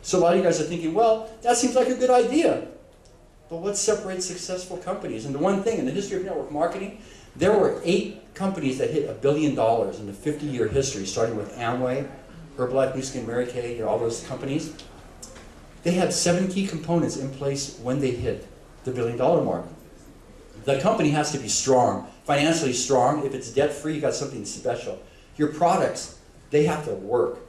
So a lot of you guys are thinking, well, that seems like a good idea. But what separates successful companies? And the one thing in the history of network marketing, there were 8 companies that hit $1 billion in the 50-year history, starting with Amway, Herbalife, Nu Skin, Mary Kay, all those companies. They had 7 key components in place when they hit the $1 billion mark. The company has to be strong, financially strong. If it's debt-free, you got something special. Your products, they have to work.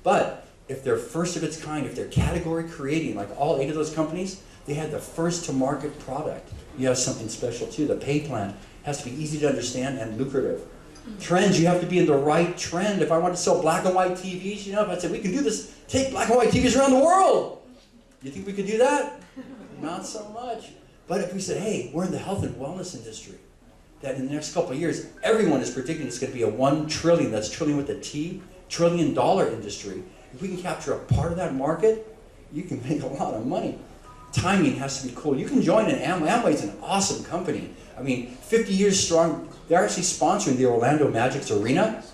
But if they're first of its kind, if they're category creating, like all 8 of those companies, they had the first to market product. You have something special too. The pay plan has to be easy to understand and lucrative. Trends, you have to be in the right trend. If I want to sell black and white TVs, you know, if I said we can do this, take black and white TVs around the world. You think we could do that? Not so much. But if we said, hey, we're in the health and wellness industry, that in the next couple of years, everyone is predicting it's going to be a $1 trillion, that's trillion with a T, $1 trillion industry. If we can capture a part of that market, you can make a lot of money. Timing has to be cool. You can join an Amway. Amway's an awesome company. I mean, 50 years strong. They're actually sponsoring the Orlando Magic's arena.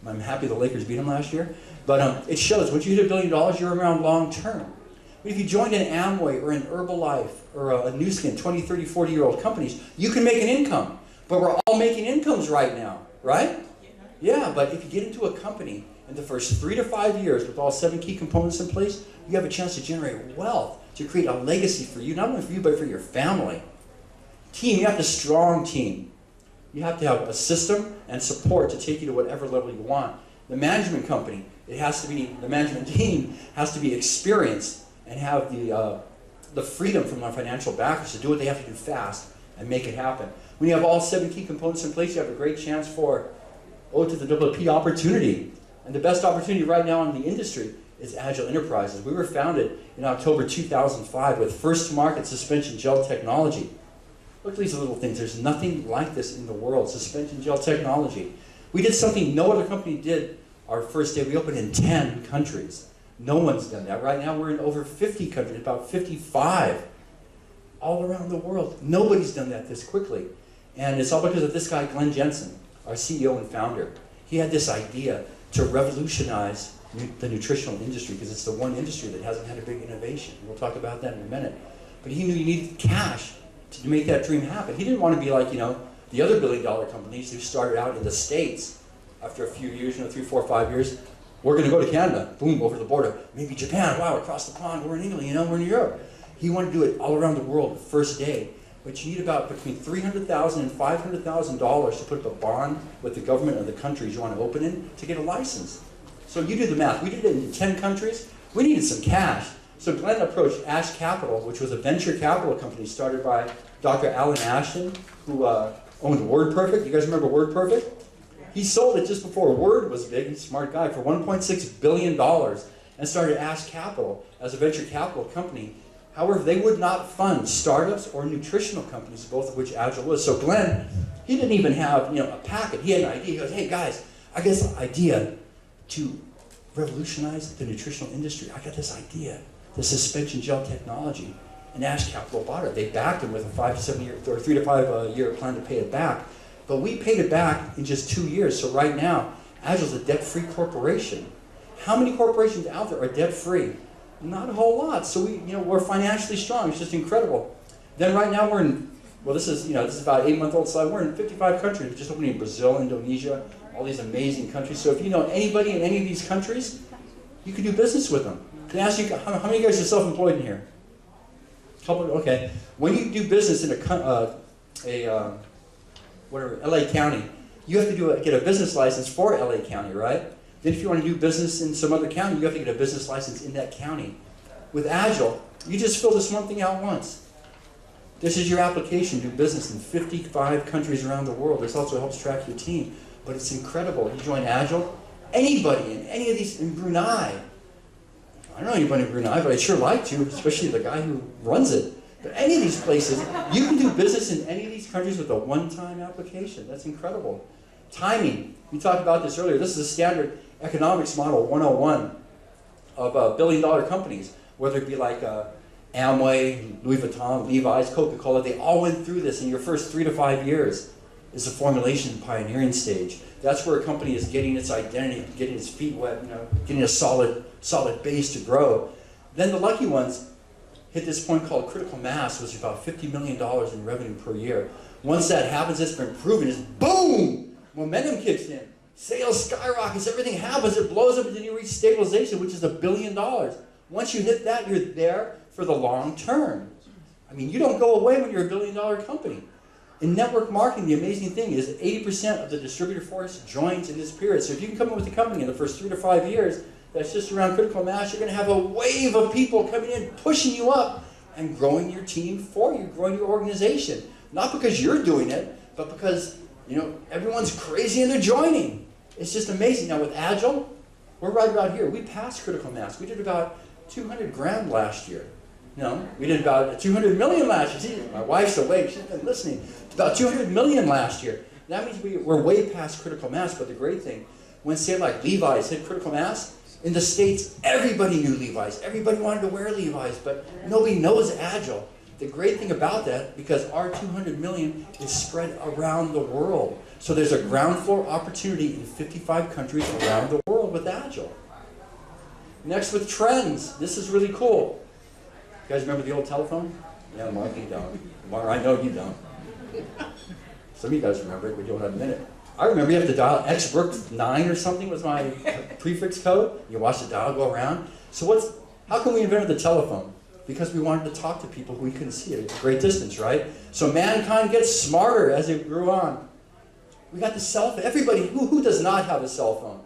I'm happy the Lakers beat them last year. But it shows, once you hit $1 billion, you're around long term. But if you joined an Amway or an Herbalife or a Nu Skin, 20, 30, 40-year-old companies, you can make an income. But we're all making incomes right now, right? Yeah, but if you get into a company in the first 3 to 5 years with all 7 key components in place, you have a chance to generate wealth, to create a legacy for you, not only for you, but for your family. Team, you have a strong team. You have to have a system and support to take you to whatever level you want. The management company, it has to be, the management team has to be experienced and have the freedom from our financial backers to do what they have to do fast and make it happen. When you have all 7 key components in place, you have a great chance for O to the double P opportunity. And the best opportunity right now in the industry is Agel Enterprises. We were founded in October 2005 with first-to-market suspension gel technology. Look at these little things. There's nothing like this in the world, suspension gel technology. We did something no other company did our first day. We opened in 10 countries. No one's done that. Right now we're in over 50 countries, about 55, all around the world. Nobody's done that this quickly. And it's all because of this guy, Glenn Jensen, our CEO and founder. He had this idea to revolutionize the nutritional industry because it's the one industry that hasn't had a big innovation. We'll talk about that in a minute. But he knew you needed cash to make that dream happen. He didn't want to be like, you know, the other billion-dollar companies who started out in the States after a few years, you know, 3, 4, 5 years. We're going to go to Canada, boom, over the border. Maybe Japan, wow, across the pond, we're in England, you know, we're in Europe. He wanted to do it all around the world the first day. But you need about between $300,000 and $500,000 to put up a bond with the government of the countries you want to open in to get a license. So you do the math. We did it in 10 countries. We needed some cash. So Glenn approached Ash Capital, which was a venture capital company started by Dr. Alan Ashton, who owned WordPerfect. You guys remember WordPerfect? He sold it just before Word was big. He's a smart guy, for $1.6 billion and started Ash Capital as a venture capital company. However, they would not fund startups or nutritional companies, both of which Agel was. So Glenn, he didn't even have, you know, a packet. He had an idea. He goes, hey guys, I got this idea to revolutionize the nutritional industry. I got this idea, the suspension gel technology. And Ash Capital bought it. They backed him with a 5 to 7 year, or 3 to 5 year plan to pay it back. But we paid it back in just 2 years. So right now, Agel's a debt-free corporation. How many corporations out there are debt-free? Not a whole lot. So we're financially strong. It's just incredible. Then right now we're in, well, this is about 8-month-old slide. We're in 55 countries. We're just opening in Brazil, Indonesia, all these amazing countries. So if you know anybody in any of these countries, you can do business with them. Can I ask you, how many of you guys are self-employed in here? Couple. Okay. When you do business in LA County, you have to get a business license for LA County, right? Then if you want to do business in some other county, you have to get a business license in that county. With Agel, you just fill this one thing out once. This is your application to do business in 55 countries around the world. This also helps track your team. But it's incredible. You join Agel, anybody in any of these, in Brunei, I don't know anybody in Brunei, but I'd sure like to, especially the guy who runs it. But any of these places, you can do business in any of these countries with a one-time application. That's incredible. Timing, we talked about this earlier. This is a standard economics model 101 of billion-dollar companies, whether it be like Amway, Louis Vuitton, Levi's, Coca-Cola. They all went through this in your first 3 to 5 years. Is the formulation pioneering stage. That's where a company is getting its identity, getting its feet wet, you know, getting a solid base to grow. Then the lucky ones hit this point called critical mass, which is about $50 million in revenue per year. Once that happens, it's been proven, it's boom! Momentum kicks in. Sales skyrockets, everything happens, it blows up, and then you reach stabilization, which is $1 billion. Once you hit that, you're there for the long term. I mean, you don't go away when you're $1 billion company. In network marketing, the amazing thing is that 80% of the distributor force joins in this period. So if you can come in with a company in the first 3 to 5 years that's just around critical mass, you're going to have a wave of people coming in, pushing you up, and growing your team for you, growing your organization. Not because you're doing it, but because everyone's crazy and they're joining. It's just amazing. Now with Agel, we're right about here. We passed critical mass. We did about 200 grand last year. No, we did about 200 million last year. See, my wife's awake, she's been listening. About 200 million last year. That means we're way past critical mass, but the great thing, when say like Levi's hit critical mass, in the States, everybody knew Levi's. Everybody wanted to wear Levi's, but nobody knows Agel. The great thing about that, because our 200 million is spread around the world. So there's a ground floor opportunity in 55 countries around the world with Agel. Next with trends. This is really cool. You guys remember the old telephone? Yeah, Mark, you don't. Mark, I know you don't. Some of you guys remember it, but you don't have a minute. I remember you have to dial X-Brook 9 or something was my prefix code. You watch the dial go around. So how come we invented the telephone? Because we wanted to talk to people who we couldn't see at a great distance, right? So mankind gets smarter as it grew on. We got the cell phone. Everybody, who does not have a cell phone?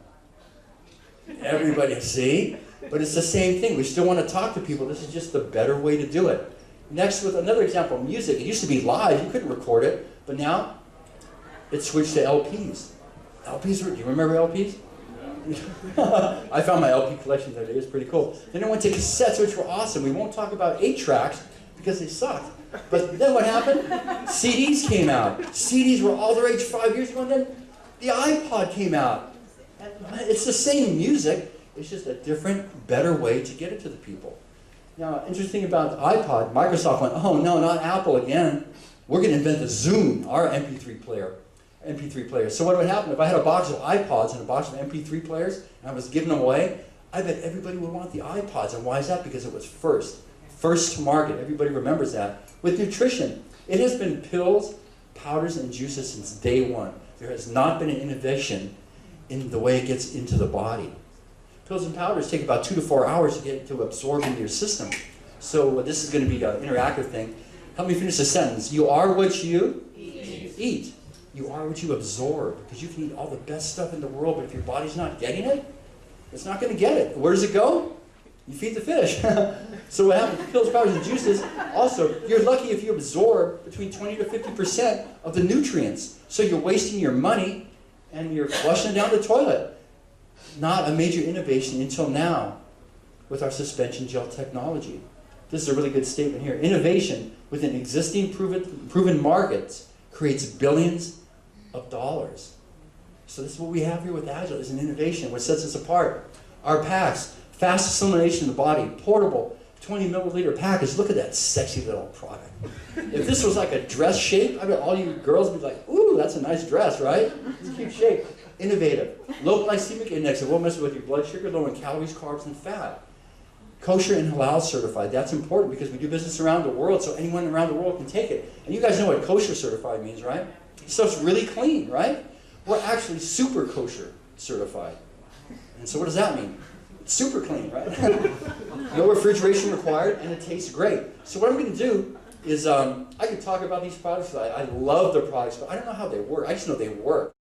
Everybody, see? But it's the same thing. We still want to talk to people. This is just the better way to do it. Next, with another example, music. It used to be live. You couldn't record it. But now, it switched to LPs. Do you remember LPs? I found my LP collection the other day. It's pretty cool. Then it went to cassettes, which were awesome. We won't talk about 8-tracks because they sucked. But then what happened? CDs came out. CDs were all the rage 5 years ago, and then the iPod came out. And it's the same music. It's just a different, better way to get it to the people. Now, interesting about the iPod, Microsoft went, oh no, not Apple again. We're going to invent the Zune, our MP3 player. So what would happen if I had a box of iPods and a box of MP3 players and I was giving them away? I bet everybody would want the iPods. And why is that? Because it was first to market. Everybody remembers that. With nutrition, it has been pills, powders, and juices since day one. There has not been an innovation in the way it gets into the body. Pills and powders take about 2 to 4 hours to absorb into your system. So this is going to be an interactive thing. Help me finish the sentence. You are what you eat. You are what you absorb. Because you can eat all the best stuff in the world, but if your body's not getting it, it's not going to get it. Where does it go? You feed the fish. So what happens? Pills, powders, and juices, also, you're lucky if you absorb between 20 to 50% of the nutrients. So you're wasting your money and you're flushing it down the toilet. Not a major innovation until now with our suspension gel technology. This is a really good statement here. Innovation within existing proven markets creates billions of dollars. So this is what we have here with Agel, is an innovation, what sets us apart. Our packs, fast assimilation in the body, portable, 20 milliliter package. Look at that sexy little product. If this was like a dress shape, I bet all you girls would be like, ooh, that's a nice dress, right? It's a cute shape. Innovative. Low glycemic index, it won't mess with your blood sugar, low in calories, carbs, and fat. Kosher and halal certified. That's important because we do business around the world, so anyone around the world can take it. And you guys know what kosher certified means, right? Stuff's really clean, right? We're actually super kosher certified. And so what does that mean? It's super clean, right? No refrigeration required, and it tastes great. So what I'm going to do is, I could talk about these products. I love the products, but I don't know how they work. I just know they work.